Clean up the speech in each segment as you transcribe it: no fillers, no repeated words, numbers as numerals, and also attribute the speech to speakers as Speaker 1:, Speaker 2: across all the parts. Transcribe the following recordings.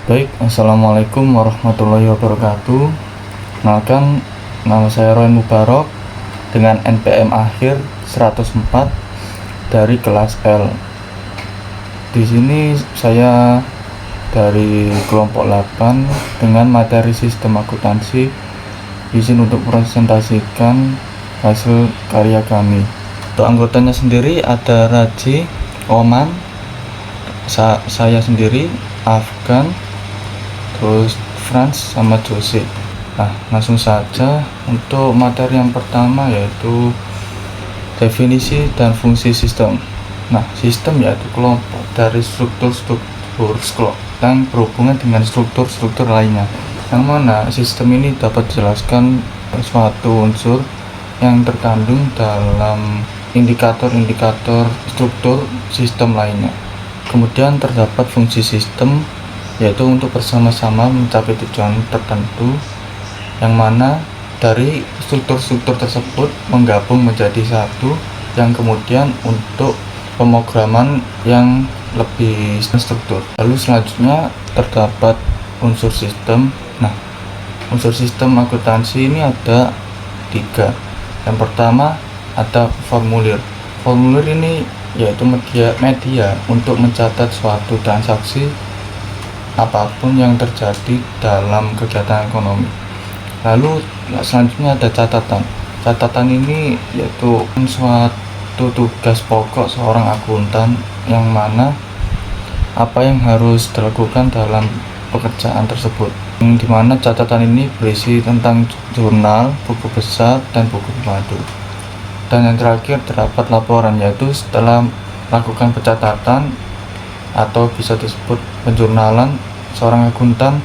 Speaker 1: Baik, Assalamualaikum warahmatullahi wabarakatuh. Kenalkan, nama saya Roy Mubarok dengan NPM akhir 104 dari kelas L. Di sini saya dari kelompok 8 dengan materi sistem akuntansi. Izin untuk presentasikan hasil karya kami. Untuk anggotanya sendiri ada Raji, Oman, saya sendiri, Afgan, terus Franz sama Jose. Nah, langsung saja untuk materi yang pertama yaitu definisi dan fungsi sistem. Nah, sistem yaitu kelompok dari struktur-struktur yang berhubungan dengan struktur-struktur lainnya, yang mana sistem ini dapat dijelaskan suatu unsur yang terkandung dalam indikator-indikator struktur sistem lainnya. Kemudian terdapat fungsi sistem yaitu untuk bersama-sama mencapai tujuan tertentu, yang mana dari struktur-struktur tersebut menggabung menjadi satu, yang kemudian untuk pemrograman yang lebih struktur. Lalu selanjutnya terdapat unsur sistem. Nah, unsur sistem akuntansi ini ada 3. Yang pertama ada formulir. Formulir ini yaitu media untuk mencatat suatu transaksi apapun yang terjadi dalam kegiatan ekonomi. Lalu selanjutnya ada catatan. Catatan ini yaitu suatu tugas pokok seorang akuntan, yang mana apa yang harus dilakukan dalam pekerjaan tersebut, yang dimana catatan ini berisi tentang jurnal, buku besar, dan buku pembantu. Dan yang terakhir terdapat laporan, yaitu setelah melakukan pencatatan atau bisa disebut penjurnalan, seorang akuntan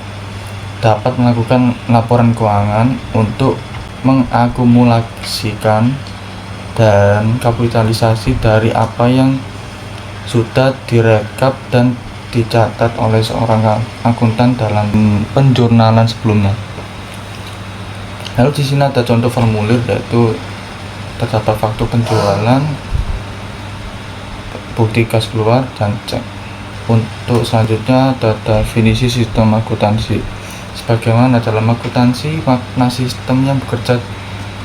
Speaker 1: dapat melakukan laporan keuangan untuk mengakumulasikan dan kapitalisasi dari apa yang sudah direkap dan dicatat oleh seorang akuntan dalam penjurnalan sebelumnya. Lalu di sini ada contoh formulir, yaitu terdapat faktur penjualan, bukti kas keluar, dan cek. Untuk selanjutnya ada definisi sistem akuntansi. Sebagaimana dalam akuntansi, makna sistem yang bekerja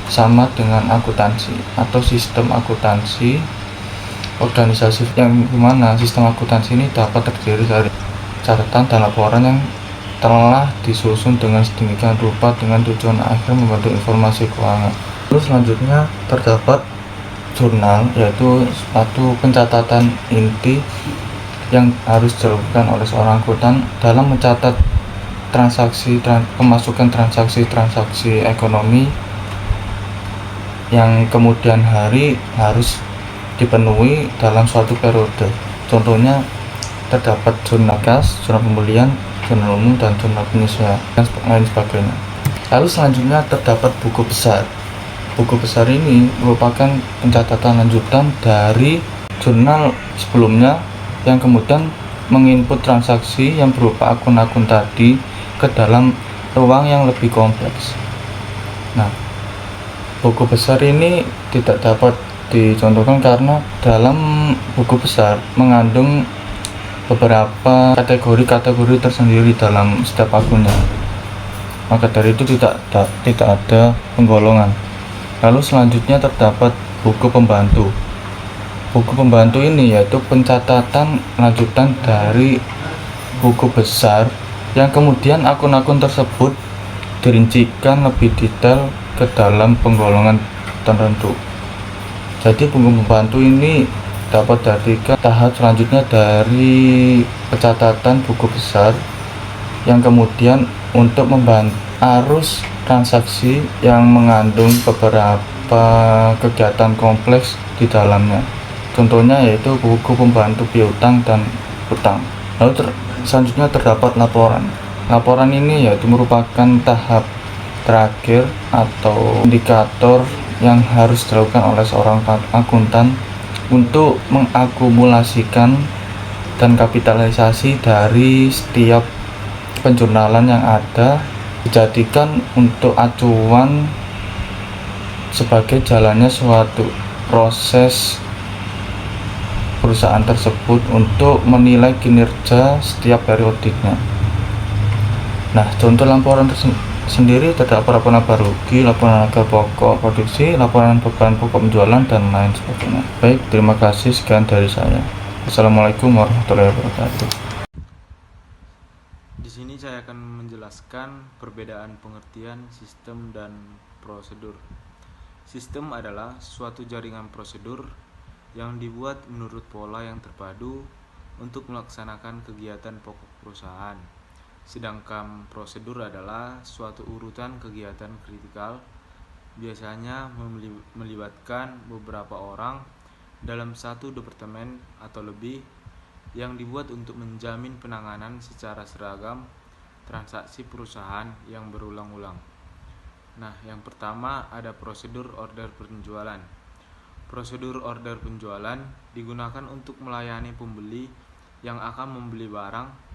Speaker 1: sama dengan akuntansi atau sistem akuntansi organisasi, yang dimana sistem akuntansi ini dapat terdiri dari catatan dan laporan yang telah disusun dengan sedemikian rupa dengan tujuan akhir membantu informasi keuangan. Lalu selanjutnya terdapat jurnal, yaitu suatu pencatatan inti yang harus dilakukan oleh seorang akuntan dalam mencatat pemasukan transaksi ekonomi yang kemudian hari harus dipenuhi dalam suatu periode. Contohnya terdapat jurnal kas, jurnal pembelian, jurnal umum, dan jurnal penyesuaian, dan lain sebagainya. Lalu selanjutnya terdapat buku besar. Buku besar ini merupakan pencatatan lanjutan dari jurnal sebelumnya, yang kemudian menginput transaksi yang berupa akun-akun tadi ke dalam ruang yang lebih kompleks. Nah, buku besar ini tidak dapat dicontohkan karena dalam buku besar mengandung beberapa kategori-kategori tersendiri dalam setiap akunnya. Maka dari itu tidak ada penggolongan. Lalu selanjutnya terdapat buku pembantu. Buku pembantu ini yaitu pencatatan lanjutan dari buku besar, yang kemudian akun-akun tersebut dirincikan lebih detail ke dalam penggolongan tertentu. Jadi buku pembantu ini dapat diartikan tahap selanjutnya dari pencatatan buku besar, yang kemudian untuk membantu arus transaksi yang mengandung beberapa kegiatan kompleks di dalamnya. Contohnya yaitu buku pembantu piutang dan utang. Lalu selanjutnya terdapat laporan. Laporan ini yaitu merupakan tahap terakhir atau indikator yang harus dilakukan oleh seorang akuntan untuk mengakumulasikan dan kapitalisasi dari setiap penjurnalan yang ada, dijadikan untuk acuan sebagai jalannya suatu proses perusahaan tersebut untuk menilai kinerja setiap periodiknya. Nah, contoh laporan sendiri terdapat laporan laba rugi, laporan harga pokok produksi, laporan beban pokok penjualan, dan lain sebagainya. Baik, terima kasih, sekian dari saya. Assalamualaikum warahmatullahi wabarakatuh.
Speaker 2: Di sini saya akan menjelaskan perbedaan pengertian sistem dan prosedur. Sistem adalah suatu jaringan prosedur yang dibuat menurut pola yang terpadu untuk melaksanakan kegiatan pokok perusahaan. Sedangkan prosedur adalah suatu urutan kegiatan kritikal, biasanya melibatkan beberapa orang dalam satu departemen atau lebih, yang dibuat untuk menjamin penanganan secara seragam transaksi perusahaan yang berulang-ulang. Nah, yang pertama ada prosedur order penjualan. Prosedur order penjualan digunakan untuk melayani pembeli yang akan membeli barang.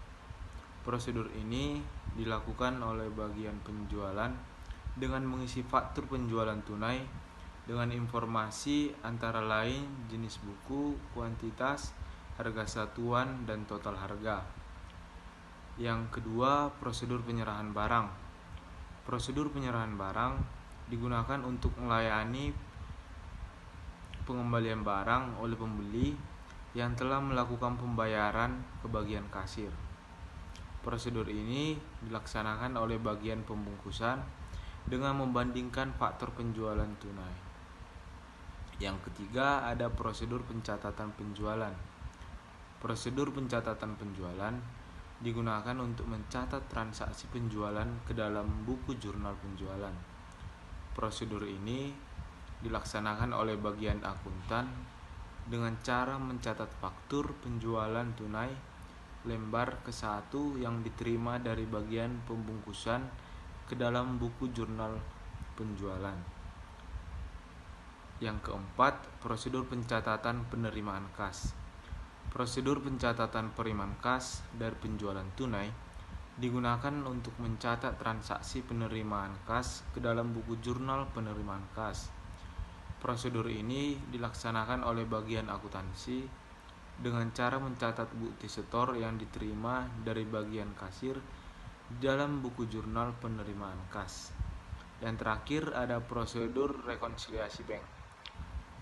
Speaker 2: Prosedur ini dilakukan oleh bagian penjualan dengan mengisi faktur penjualan tunai dengan informasi antara lain jenis buku, kuantitas, harga satuan, dan total harga. Yang kedua, prosedur penyerahan barang. Prosedur penyerahan barang digunakan untuk melayani pengembalian barang oleh pembeli yang telah melakukan pembayaran ke bagian kasir. Prosedur ini dilaksanakan oleh bagian pembungkusan dengan membandingkan faktur penjualan tunai. Yang ketiga ada prosedur pencatatan penjualan. Prosedur pencatatan penjualan digunakan untuk mencatat transaksi penjualan ke dalam buku jurnal penjualan. Prosedur ini dilaksanakan oleh bagian akuntan dengan cara mencatat faktur penjualan tunai lembar ke-1 yang diterima dari bagian pembungkusan ke dalam buku jurnal penjualan. Yang keempat, prosedur pencatatan penerimaan kas. Prosedur pencatatan penerimaan kas dari penjualan tunai digunakan untuk mencatat transaksi penerimaan kas ke dalam buku jurnal penerimaan kas. Prosedur ini dilaksanakan oleh bagian akuntansi dengan cara mencatat bukti setor yang diterima dari bagian kasir dalam buku jurnal penerimaan kas. Yang terakhir ada prosedur rekonsiliasi bank.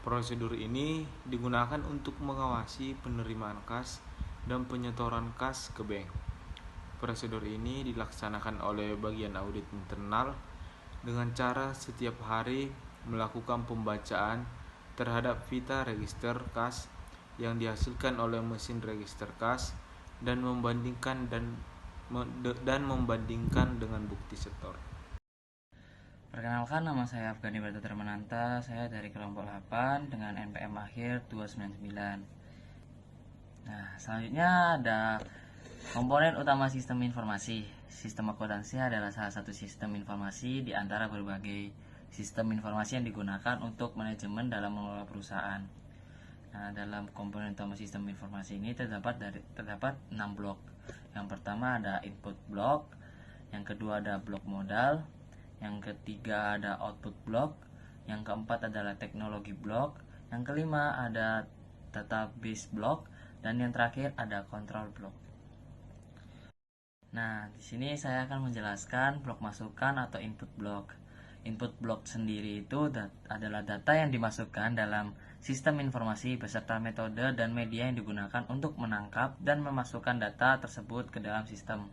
Speaker 2: Prosedur ini digunakan untuk mengawasi penerimaan kas dan penyetoran kas ke bank. Prosedur ini dilaksanakan oleh bagian audit internal dengan cara setiap hari melakukan pembacaan terhadap Vita Register Kas yang dihasilkan oleh mesin register kas dan membandingkan dengan bukti setor.
Speaker 3: Perkenalkan, nama saya Afgani Batu Termananta. Saya dari kelompok 8 dengan NPM akhir 299. Nah, selanjutnya ada komponen utama sistem informasi. Sistem akuntansi adalah salah satu sistem informasi di antara berbagai sistem informasi yang digunakan untuk manajemen dalam mengelola perusahaan. Nah, dalam komponen utama sistem informasi ini terdapat 6 blok. Yang pertama ada input block, yang kedua ada blok modal, yang ketiga ada output block, yang keempat adalah teknologi block, yang kelima ada database block, dan yang terakhir ada control block. Nah, di sini saya akan menjelaskan blok masukan atau input block. Input block sendiri itu adalah data yang dimasukkan dalam sistem informasi beserta metode dan media yang digunakan untuk menangkap dan memasukkan data tersebut ke dalam sistem.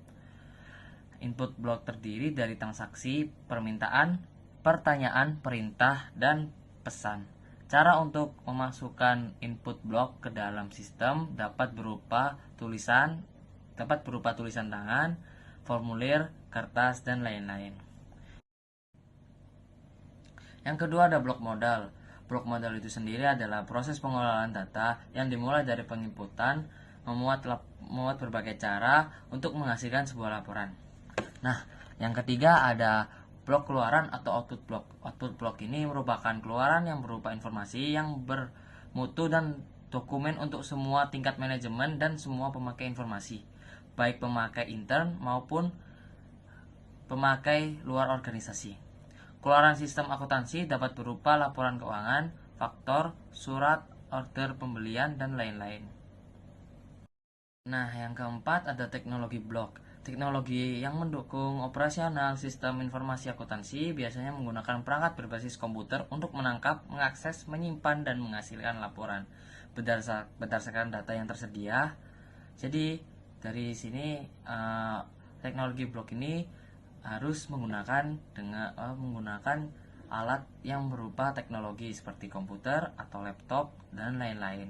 Speaker 3: Input block terdiri dari transaksi, permintaan, pertanyaan, perintah, dan pesan. Cara untuk memasukkan input block ke dalam sistem dapat berupa tulisan tangan, formulir, kertas, dan lain-lain. Yang kedua ada blok modal. Blok modal itu sendiri adalah proses pengelolaan data yang dimulai dari penginputan, memuat berbagai cara untuk menghasilkan sebuah laporan. Nah, yang ketiga ada blok keluaran atau output block. Output block ini merupakan keluaran yang berupa informasi yang bermutu dan dokumen untuk semua tingkat manajemen dan semua pemakai informasi, baik pemakai intern maupun pemakai luar organisasi. Keluaran sistem akuntansi dapat berupa laporan keuangan, faktor, surat, order pembelian, dan lain-lain. Nah, yang keempat ada teknologi blok. teknologi yang mendukung operasional sistem informasi akuntansi biasanya menggunakan perangkat berbasis komputer untuk menangkap, mengakses, menyimpan, dan menghasilkan laporan berdasarkan data yang tersedia. Jadi dari sini teknologi blok ini harus menggunakan alat yang berupa teknologi seperti komputer atau laptop dan lain-lain.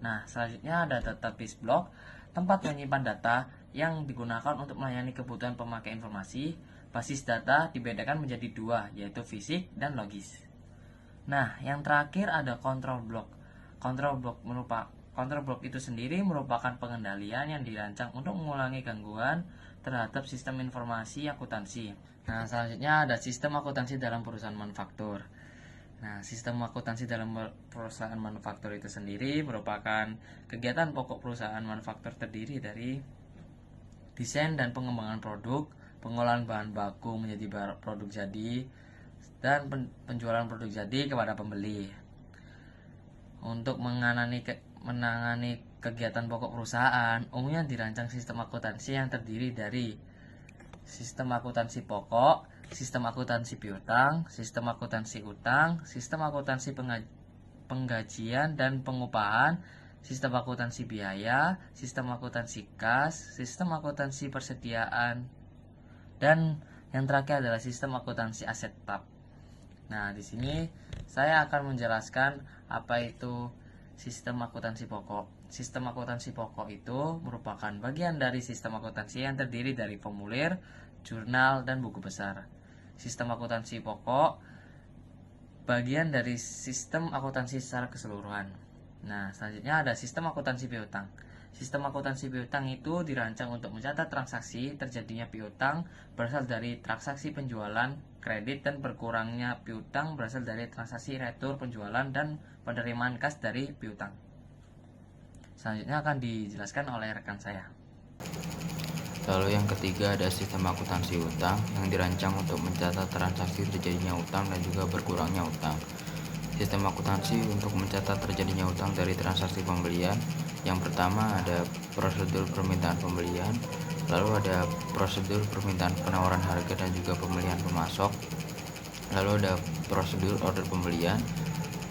Speaker 3: Nah, selanjutnya ada database block, tempat menyimpan data yang digunakan untuk melayani kebutuhan pemakai informasi. Basis data dibedakan menjadi dua, yaitu fisik dan logis. Nah, yang terakhir ada control block. Control block itu sendiri merupakan pengendalian yang dirancang untuk mengulangi gangguan terhadap sistem informasi akuntansi. Nah, selanjutnya ada sistem akuntansi dalam perusahaan manufaktur. Nah, sistem akuntansi dalam perusahaan manufaktur itu sendiri merupakan kegiatan pokok perusahaan manufaktur terdiri dari desain dan pengembangan produk, pengolahan bahan baku menjadi produk jadi, dan penjualan produk jadi kepada pembeli. Untuk menangani kegiatan pokok perusahaan, umumnya dirancang sistem akuntansi yang terdiri dari sistem akuntansi pokok, sistem akuntansi piutang, sistem akuntansi utang, sistem akuntansi penggajian dan pengupahan, sistem akuntansi biaya, sistem akuntansi kas, sistem akuntansi persediaan, dan yang terakhir adalah sistem akuntansi aset tetap. Nah, di sini saya akan menjelaskan apa itu sistem akuntansi pokok. Sistem akuntansi pokok itu merupakan bagian dari sistem akuntansi yang terdiri dari formulir, jurnal, dan buku besar. Sistem akuntansi pokok bagian dari sistem akuntansi secara keseluruhan. Nah, selanjutnya ada sistem akuntansi piutang. Sistem akuntansi piutang itu dirancang untuk mencatat transaksi terjadinya piutang berasal dari transaksi penjualan, kredit, dan berkurangnya piutang berasal dari transaksi retur penjualan dan penerimaan kas dari piutang. Selanjutnya akan dijelaskan oleh rekan saya.
Speaker 4: Lalu yang ketiga ada sistem akuntansi utang yang dirancang untuk mencatat transaksi terjadinya utang dan juga berkurangnya utang. Sistem akuntansi untuk mencatat terjadinya utang dari transaksi pembelian. Yang pertama ada prosedur permintaan pembelian, lalu ada prosedur permintaan penawaran harga dan juga pembelian pemasok, lalu ada prosedur order pembelian,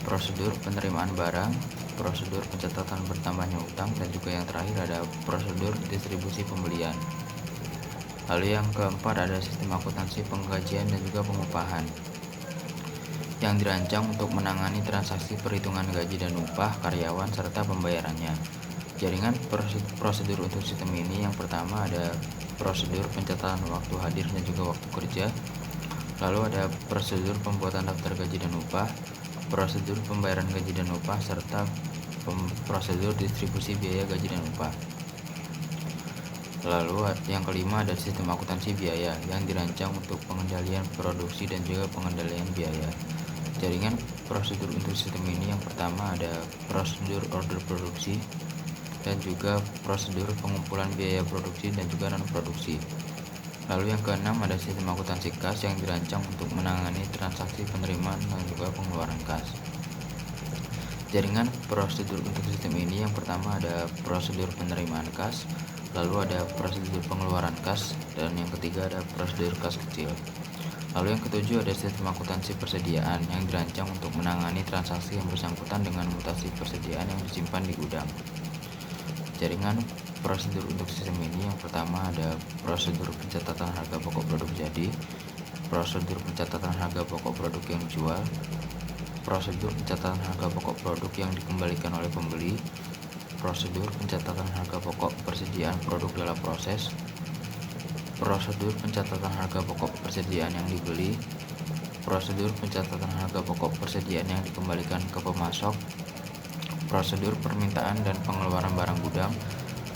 Speaker 4: prosedur penerimaan barang, prosedur pencatatan bertambahnya utang, dan juga yang terakhir ada prosedur distribusi pembelian. Lalu yang keempat ada sistem akuntansi penggajian dan juga pengupahan yang dirancang untuk menangani transaksi perhitungan gaji dan upah karyawan serta pembayarannya. Jaringan prosedur untuk sistem ini yang pertama ada prosedur pencatatan waktu hadir dan juga waktu kerja, lalu ada prosedur pembuatan daftar gaji dan upah, prosedur pembayaran gaji dan upah, serta prosedur distribusi biaya gaji dan upah. Lalu yang kelima ada sistem akuntansi biaya yang dirancang untuk pengendalian produksi dan juga pengendalian biaya. Jaringan prosedur untuk sistem ini yang pertama ada prosedur order produksi dan juga prosedur pengumpulan biaya produksi dan juga non produksi. Lalu yang keenam ada sistem akuntansi kas yang dirancang untuk menangani transaksi penerimaan dan juga pengeluaran kas. Jaringan prosedur untuk sistem ini yang pertama ada prosedur penerimaan kas, lalu ada prosedur pengeluaran kas, dan yang ketiga ada prosedur kas kecil. Lalu yang ketujuh ada sistem akuntansi persediaan yang dirancang untuk menangani transaksi yang bersangkutan dengan mutasi persediaan yang disimpan di gudang. Jaringan prosedur untuk sistem ini yang pertama ada prosedur pencatatan harga pokok produk jadi, prosedur pencatatan harga pokok produk yang dijual, prosedur pencatatan harga pokok produk yang dikembalikan oleh pembeli, prosedur pencatatan harga pokok persediaan produk dalam proses, prosedur pencatatan harga pokok persediaan yang dibeli, prosedur pencatatan harga pokok persediaan yang dikembalikan ke pemasok, prosedur permintaan dan pengeluaran barang gudang,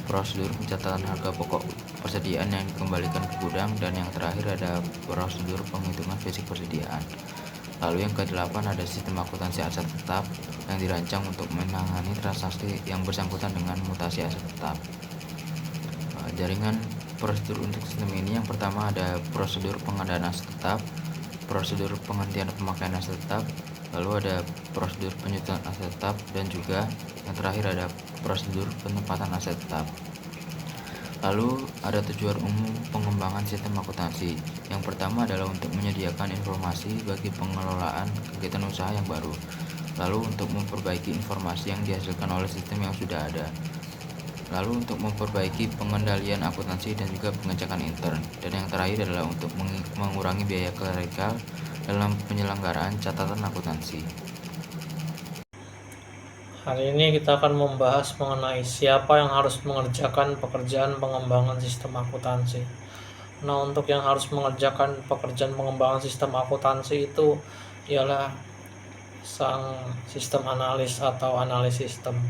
Speaker 4: prosedur pencatatan harga pokok persediaan yang dikembalikan ke gudang, dan yang terakhir ada prosedur penghitungan fisik persediaan. Lalu yang ke-8 ada sistem akuntansi aset tetap yang dirancang untuk menangani transaksi yang bersangkutan dengan mutasi aset tetap. Jaringan prosedur untuk sistem ini yang pertama ada prosedur pengadaan aset tetap, prosedur penghentian pemakaian aset tetap, lalu ada prosedur penyusunan aset tetap, dan juga yang terakhir ada prosedur penempatan aset tetap. Lalu ada tujuan umum pengembangan sistem akuntansi. Yang pertama adalah untuk menyediakan informasi bagi pengelolaan kegiatan usaha yang baru. Lalu untuk memperbaiki informasi yang dihasilkan oleh sistem yang sudah ada. Lalu untuk memperbaiki pengendalian akuntansi dan juga pengecekan intern. Dan yang terakhir adalah untuk mengurangi biaya klerikal dalam penyelenggaraan catatan akuntansi.
Speaker 5: Hari ini kita akan membahas mengenai siapa yang harus mengerjakan pekerjaan pengembangan sistem akuntansi. Nah, untuk yang harus mengerjakan pekerjaan pengembangan sistem akuntansi itu ialah sang sistem analis atau analis sistem.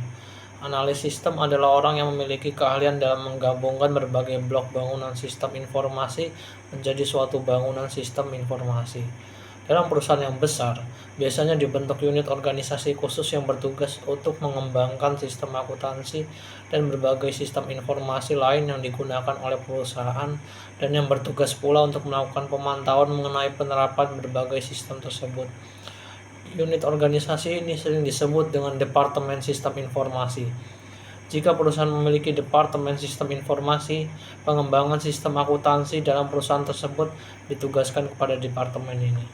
Speaker 5: Analis sistem adalah orang yang memiliki keahlian dalam menggabungkan berbagai blok bangunan sistem informasi menjadi suatu bangunan sistem informasi. Dalam perusahaan yang besar, biasanya dibentuk unit organisasi khusus yang bertugas untuk mengembangkan sistem akuntansi dan berbagai sistem informasi lain yang digunakan oleh perusahaan dan yang bertugas pula untuk melakukan pemantauan mengenai penerapan berbagai sistem tersebut. Unit organisasi ini sering disebut dengan Departemen Sistem Informasi. Jika perusahaan memiliki Departemen Sistem Informasi, pengembangan sistem akuntansi dalam perusahaan tersebut ditugaskan kepada departemen ini.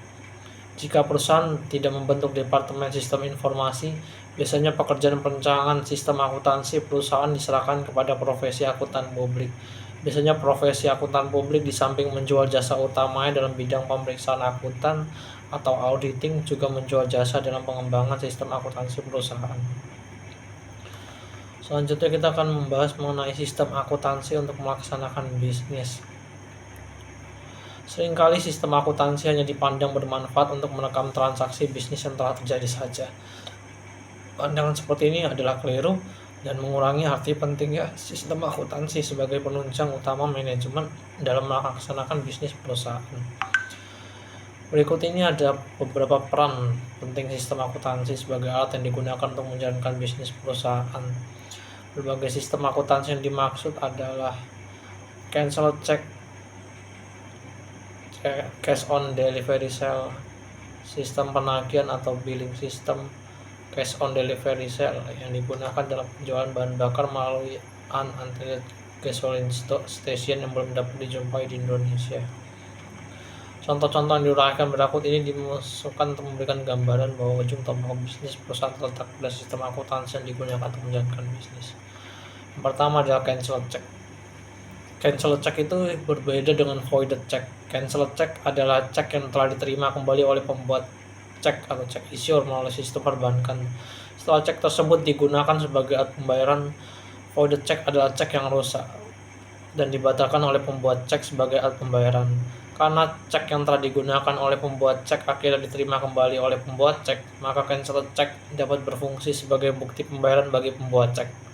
Speaker 5: Jika perusahaan tidak membentuk Departemen Sistem Informasi, biasanya pekerjaan perencanaan sistem akuntansi perusahaan diserahkan kepada profesi akuntan publik. Biasanya profesi akuntan publik di samping menjual jasa utamanya dalam bidang pemeriksaan akuntan atau auditing juga menjual jasa dalam pengembangan sistem akuntansi perusahaan. Selanjutnya kita akan membahas mengenai sistem akuntansi untuk melaksanakan bisnis. Seringkali sistem akuntansi hanya dipandang bermanfaat untuk merekam transaksi bisnis yang telah terjadi saja. Pandangan seperti ini adalah keliru dan mengurangi arti pentingnya sistem akuntansi sebagai penunjang utama manajemen dalam melaksanakan bisnis perusahaan. Berikut ini ada beberapa peran penting sistem akuntansi sebagai alat yang digunakan untuk menjalankan bisnis perusahaan. Berbagai sistem akuntansi yang dimaksud adalah cancel check, cash on delivery sale, sistem penagihan atau billing system, cash on delivery sale yang digunakan dalam penjualan bahan bakar melalui unattended gasoline station yang belum dapat dijumpai di Indonesia. Contoh-contoh yang diuraikan berikut ini dimasukkan untuk memberikan gambaran bahwa ujung tombak bisnis perusahaan terletak pada sistem akuntansi yang digunakan untuk menjalankan bisnis. Yang pertama adalah cancel check. Cancel check itu berbeda dengan voided check. Cancel check adalah cek yang telah diterima kembali oleh pembuat cek atau check issuer melalui sistem perbankan. Setelah cek tersebut digunakan sebagai alat pembayaran, voided check adalah cek yang rusak dan dibatalkan oleh pembuat cek sebagai alat pembayaran. Karena cek yang telah digunakan oleh pembuat cek akhirnya diterima kembali oleh pembuat cek, maka cancel check dapat berfungsi sebagai bukti pembayaran bagi pembuat cek.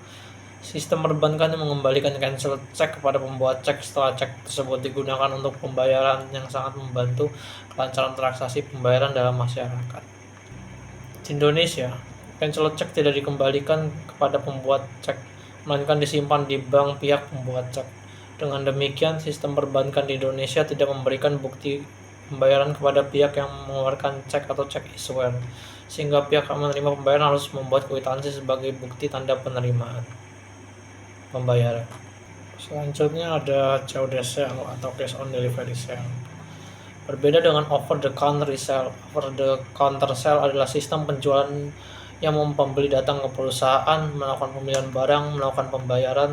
Speaker 5: Sistem perbankan yang mengembalikan cancel check kepada pembuat cek setelah cek tersebut digunakan untuk pembayaran yang sangat membantu kelancaran transaksi pembayaran dalam masyarakat. Di Indonesia, cancel check tidak dikembalikan kepada pembuat cek, melainkan disimpan di bank pihak pembuat cek. Dengan demikian, sistem perbankan di Indonesia tidak memberikan bukti pembayaran kepada pihak yang mengeluarkan cek atau cek issuer, sehingga pihak yang menerima pembayaran harus membuat kwitansi sebagai bukti tanda penerimaan pembayaran. Selanjutnya ada COD sale atau cash on delivery sale. Berbeda dengan over the counter sale. Over the counter sale adalah sistem penjualan yang pembeli datang ke perusahaan, melakukan pemilihan barang, melakukan pembayaran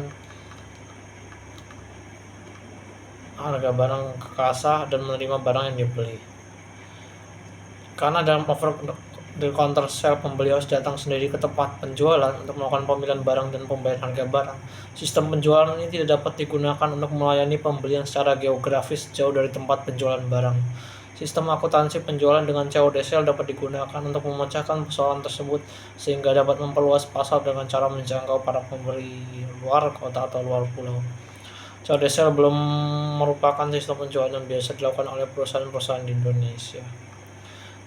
Speaker 5: harga barang ke kasa dan menerima barang yang dibeli. Karena dalam over the counter sale pembeli harus datang sendiri ke tempat penjualan untuk melakukan pemilihan barang dan pembayaran harga barang. Sistem penjualan ini tidak dapat digunakan untuk melayani pembelian secara geografis jauh dari tempat penjualan barang. Sistem akuntansi penjualan dengan COD sale dapat digunakan untuk memecahkan persoalan tersebut sehingga dapat memperluas pasar dengan cara menjangkau para pembeli luar kota atau luar pulau. COD sale belum merupakan sistem penjualan yang biasa dilakukan oleh perusahaan-perusahaan di Indonesia.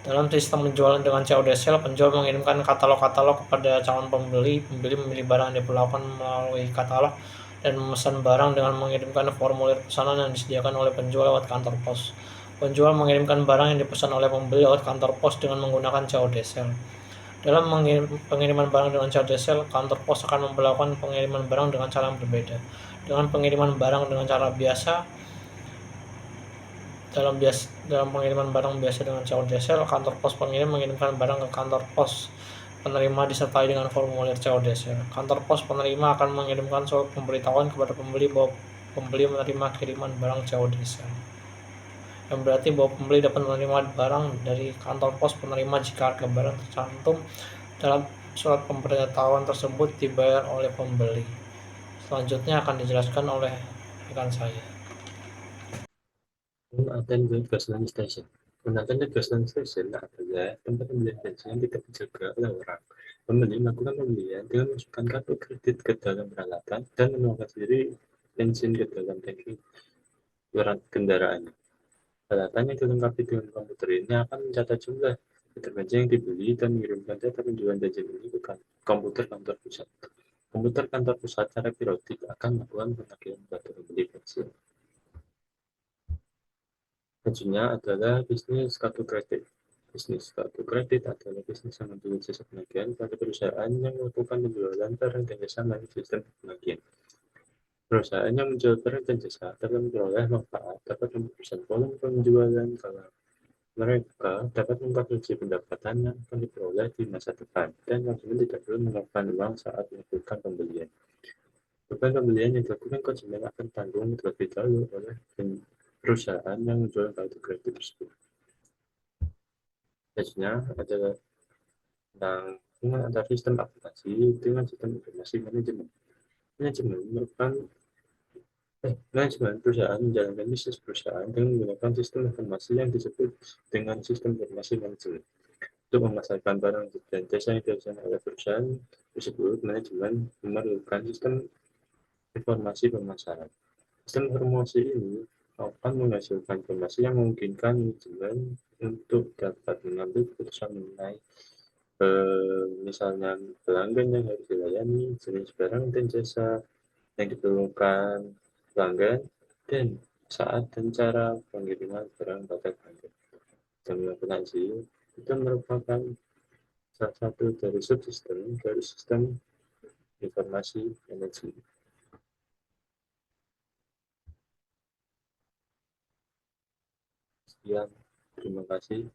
Speaker 5: Dalam sistem penjualan dengan COD sale, penjual mengirimkan katalog-katalog kepada calon pembeli. Pembeli memilih barang yang diperlakukan melalui katalog dan memesan barang dengan mengirimkan formulir pesanan yang disediakan oleh penjual lewat kantor pos. Penjual mengirimkan barang yang dipesan oleh pembeli lewat kantor pos dengan menggunakan COD sale. Dalam pengiriman barang dengan charge cell, kantor pos akan memperlakukan pengiriman barang dengan cara yang berbeda. Dengan pengiriman barang dengan cara biasa, dalam pengiriman barang biasa dengan charge cell, kantor pos pengirim mengirimkan barang ke kantor pos penerima disertai dengan formulir charge cell. Kantor pos penerima akan mengirimkan surat pemberitahuan kepada pembeli bahwa pembeli menerima kiriman barang charge cell, yang berarti bahwa pembeli dapat menerima barang dari kantor pos penerima jika harga barang tercantum dalam surat pemberitahuan tersebut dibayar oleh pembeli. Selanjutnya akan dijelaskan oleh rekan saya.
Speaker 6: Unattended gasoline station. Unattended gasoline station adalah tempat pembelian bensin yang tidak dijaga oleh orang. Pembeli melakukan pembelian dengan memasukkan kartu kredit ke dalam peralatan dan menuangkan sendiri bensin ke dalam tangki kendaraannya. Peralatan yang dilengkapi dengan komputer ini akan mencatat jumlah liter bensin yang dibeli dan mengirimkan data penjualan bensin ini ke komputer kantor pusat. Komputer kantor pusat secara periodik akan melakukan penagihan pada pembeli bensin. Majunya adalah bisnis kartu kredit. Bisnis kartu kredit adalah bisnis yang memiliki jasa penagihan pada perusahaan yang melakukan penjualan barang dan jasa melalui sistem penagihan. Perusahaan yang menjual barang dan jasa dapat memperoleh manfaat dapat membesar volume penjualan kalau mereka dapat memprediksi pendapatan yang akan diperoleh di masa depan dan konsumen tidak perlu mengeluarkan uang saat melakukan pembelian. Beban pembelian yang dilakukan konsumen akan tanggung terlebih dahulu oleh perusahaan yang menjual kartu kredit tersebut. Selanjutnya adalah tentang hubungan antara sistem aplikasi dengan sistem informasi manajemen. Manajemen perusahaan menjalankan bisnis perusahaan dengan menggunakan sistem informasi yang disebut dengan sistem informasi manajemen. Untuk memasarkan barang dan jasa yang dilakukan oleh perusahaan tersebut, manajemen memerlukan sistem informasi pemasaran. Sistem informasi ini akan menghasilkan informasi yang memungkinkan manajemen untuk dapat mengambil keputusan mengenai misalnya pelanggan yang harus dilayani, jenis barang dan jasa yang diperlukan pelanggan, dan saat dan cara pengiriman barang pada pelanggan. Jumlah penyaji itu merupakan salah satu dari subsistem dari sistem informasi manajemen. Sekian, terima kasih.